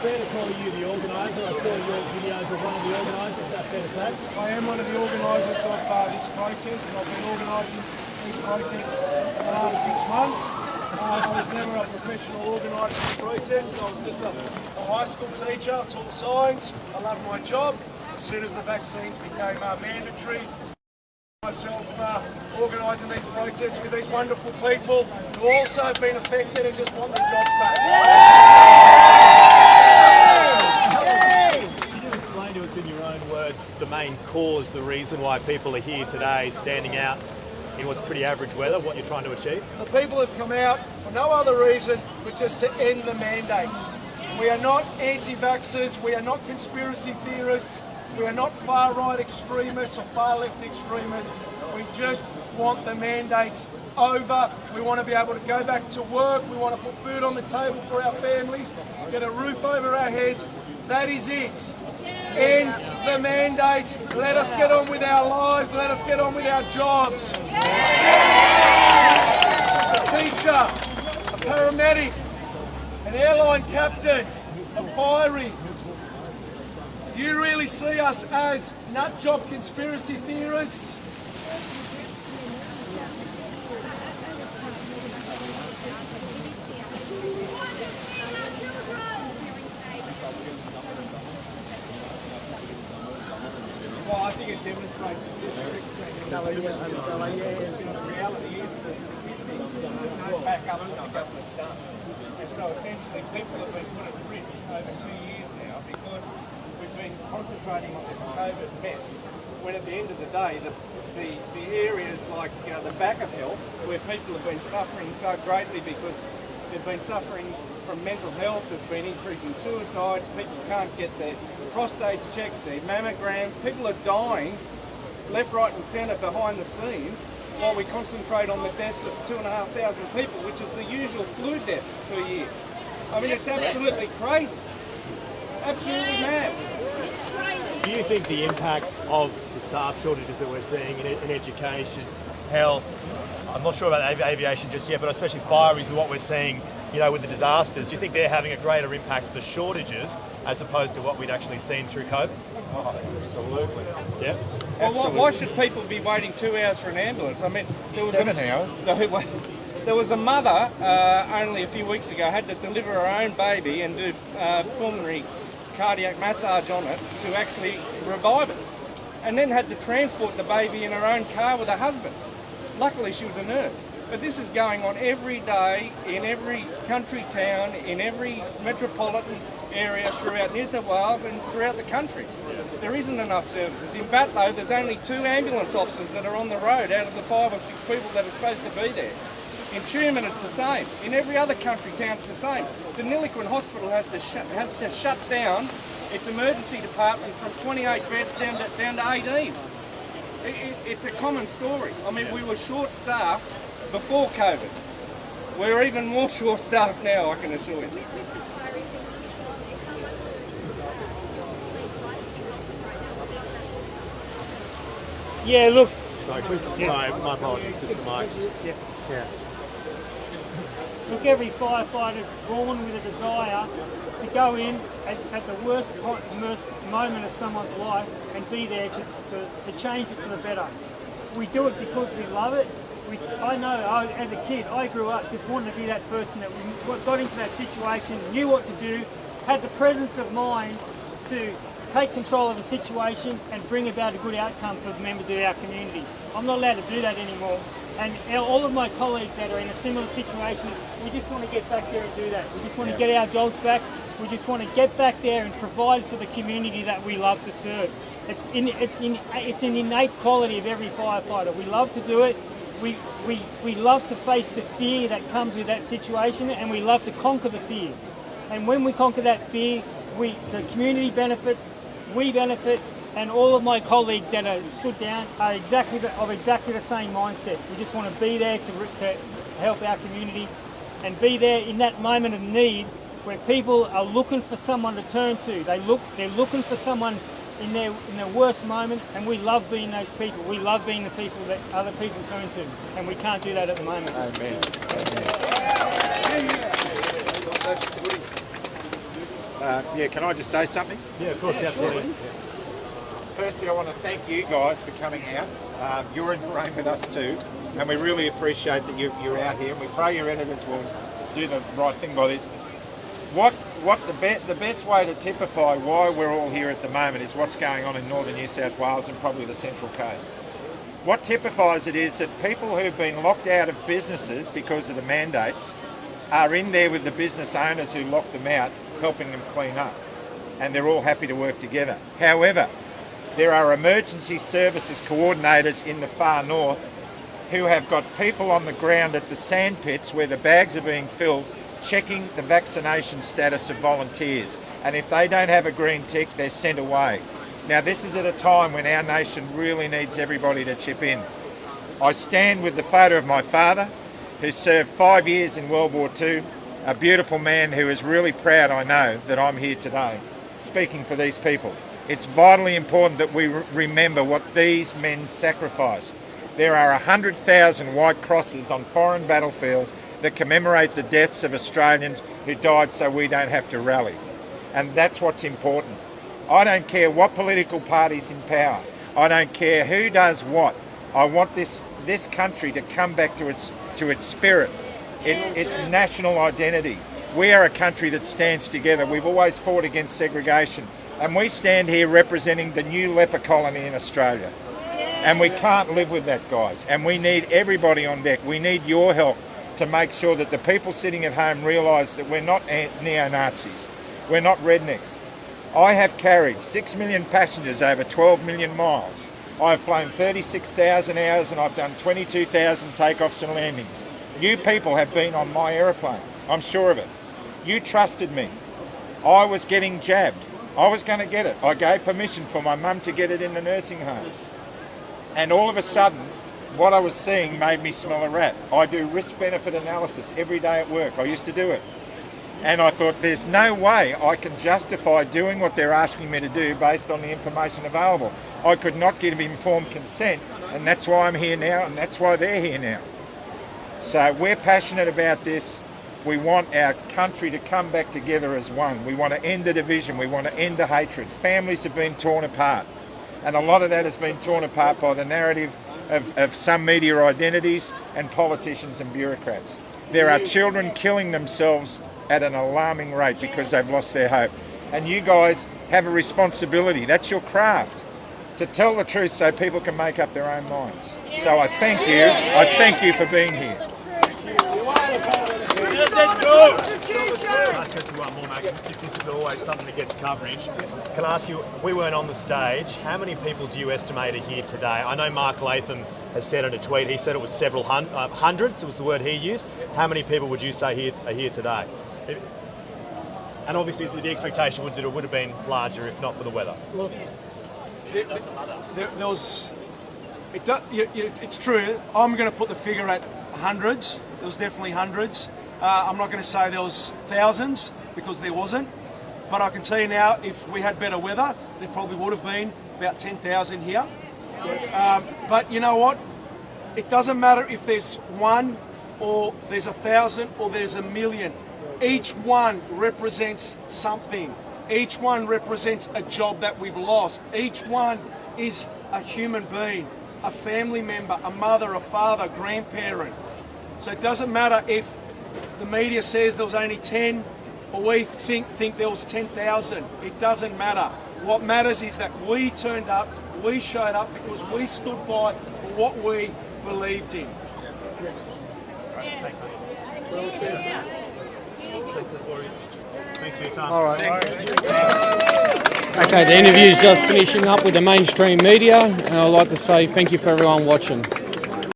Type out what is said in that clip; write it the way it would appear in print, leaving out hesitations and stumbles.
fair to call you the organiser? I saw your videos of one of the organisers, is that fair to say? I am one of the organisers of this protest. I've been organising these protests for the last 6 months. I was never a professional organiser of protests. I was just a high school teacher. I taught science. I loved my job. As soon as the vaccines became mandatory, myself organising these protests with these wonderful people who also have been affected and just want their jobs back. Can you explain to us in your own words the main cause, the reason why people are here today standing out in what's pretty average weather, what you're trying to achieve? The people have come out for no other reason but just to end the mandates. We are not anti-vaxxers, we are not conspiracy theorists, we are not far-right extremists or far-left extremists. We just want the mandates over. We want to be able to go back to work, we want to put food on the table for our families, get a roof over our heads. That is it. End the mandate. Let us get on with our lives. Let us get on with our jobs. A teacher, a paramedic, an airline captain, a firey. You really see us as nut job conspiracy theorists? Well, I think it demonstrates the reality is there's statistics don't back up what the government's done. And so essentially people have been put at risk over 2 years now because we've been concentrating on this COVID mess, when at the end of the day the areas like the back of health, where people have been suffering so greatly because they've been suffering from mental health, there's been increasing suicides, people can't get their prostates checked, their mammograms, people are dying left, right and centre behind the scenes while we concentrate on the deaths of 2,500 people, which is the usual flu deaths per year. I mean, it's absolutely crazy. Absolutely mad. Do you think the impacts of the staff shortages that we're seeing in education, health, I'm not sure about aviation just yet, but especially fire is what we're seeing, you know, with the disasters. Do you think they're having a greater impact, the shortages, as opposed to what we'd actually seen through COVID? Oh, absolutely. Yeah. Well, why should people be waiting 2 hours for an ambulance? I mean, there was 7 hours. There was a mother only a few weeks ago had to deliver her own baby and do pulmonary cardiac massage on it to actually revive it, and then had to transport the baby in her own car with her husband. Luckily she was a nurse. But this is going on every day in every country town, in every metropolitan area throughout New South Wales and throughout the country. There isn't enough services. In Batlow there's only 2 ambulance officers that are on the road out of the 5 or 6 people that are supposed to be there. In Truman it's the same. In every other country town it's the same. The Niliquin Hospital has to shut down its emergency department from 28 beds down to 18. It's a common story. I mean, we were short-staffed before COVID. We're even more short-staffed now, I can assure you. Yeah, look. Sorry, sorry, my apologies, just the mics. Yeah. Look, every firefighter's born with a desire to go in at the worst moment of someone's life and be there to change it for the better. We do it because we love it. I know, as a kid, I grew up just wanting to be that person that got into that situation, knew what to do, had the presence of mind to take control of the situation and bring about a good outcome for the members of our community. I'm not allowed to do that anymore. And all of my colleagues that are in a similar situation, we just want to get back there and do that. We just want to get our jobs back. We just want to get back there and provide for the community that we love to serve. It's an innate quality of every firefighter. We love to do it. We love to face the fear that comes with that situation, and we love to conquer the fear. And when we conquer that fear, the community benefits, we benefit, and all of my colleagues that are stood down are exactly the same mindset. We just want to be there to help our community and be there in that moment of need where people are looking for someone to turn to. They're looking for someone in their worst moment, and we love being those people. We love being the people that other people turn to, and we can't do that at the moment. Amen. Amen. Yeah, can I just say something? Yeah, of course, absolutely. Firstly, I want to thank you guys for coming out. You're in the rain with us too, and we really appreciate that you're out here, and we pray your editors will do the right thing by this. The best way to typify why we're all here at the moment is what's going on in northern New South Wales and probably the Central Coast. What typifies it is that people who've been locked out of businesses because of the mandates are in there with the business owners who locked them out, helping them clean up, and they're all happy to work together. However, there are emergency services coordinators in the far north who have got people on the ground at the sand pits where the bags are being filled, checking the vaccination status of volunteers. And if they don't have a green tick, they're sent away. Now, this is at a time when our nation really needs everybody to chip in. I stand with the photo of my father, who served 5 years in World War II, a beautiful man who is really proud, I know, that I'm here today, speaking for these people. It's vitally important that we remember what these men sacrificed. There are 100,000 white crosses on foreign battlefields that commemorate the deaths of Australians who died so we don't have to rally. And that's what's important. I don't care what political party's in power. I don't care who does what. I want this country to come back to its spirit, its national identity. We are a country that stands together. We've always fought against segregation. And we stand here representing the new leper colony in Australia. And we can't live with that, guys. And we need everybody on deck. We need your help to make sure that the people sitting at home realise that we're not neo-Nazis. We're not rednecks. I have carried 6 million passengers over 12 million miles. I've flown 36,000 hours and I've done 22,000 takeoffs and landings. You people have been on my aeroplane. I'm sure of it. You trusted me. I was getting jabbed. I was going to get it. I gave permission for my mum to get it in the nursing home. And all of a sudden, what I was seeing made me smell a rat. I do risk-benefit analysis every day at work. I used to do it. And I thought, there's no way I can justify doing what they're asking me to do based on the information available. I could not give informed consent, and that's why I'm here now, and that's why they're here now. So we're passionate about this. We want our country to come back together as one. We want to end the division. We want to end the hatred. Families have been torn apart. And a lot of that has been torn apart by the narrative of some media identities and politicians and bureaucrats. There are children killing themselves at an alarming rate because they've lost their hope. And you guys have a responsibility. That's your craft, to tell the truth so people can make up their own minds. So I thank you. I thank you for being here. Ask us one more, Mack. If this is always something that gets coverage, can I ask you, we weren't on the stage, how many people do you estimate are here today? I know Mark Latham has said in a tweet, he said it was several hundreds, was the word he used. How many people would you say are here today? And obviously the expectation would that it would have been larger if not for the weather. Look, it's true. I'm going to put the figure at hundreds. There was definitely hundreds. I'm not going to say there was thousands because there wasn't. But I can tell you now, if we had better weather, there probably would have been about 10,000 here. But you know what? It doesn't matter if there's one or there's 1,000 or there's 1,000,000. Each one represents something. Each one represents a job that we've lost. Each one is a human being, a family member, a mother, a father, grandparent. So it doesn't matter if the media says there was only 10 or we think there was 10,000. It doesn't matter. What matters is that we turned up, we showed up because we stood by for what we believed in. Thanks, mate. Thanks for your time. All right. Okay, the interview's just finishing up with the mainstream media, and I'd like to say thank you for everyone watching.